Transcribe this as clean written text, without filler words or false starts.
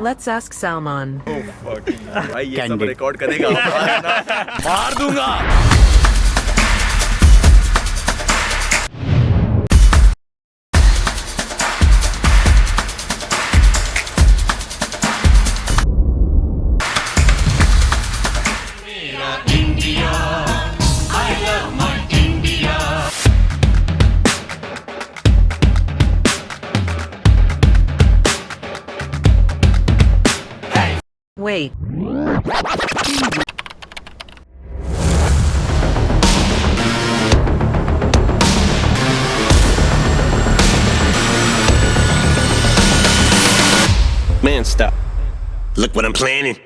Let's ask Salman. Oh fuck. भाई ये सब Candid. रिकॉर्ड करेगा मार दूंगा. Wait. Man, stop. Look what I'm planning.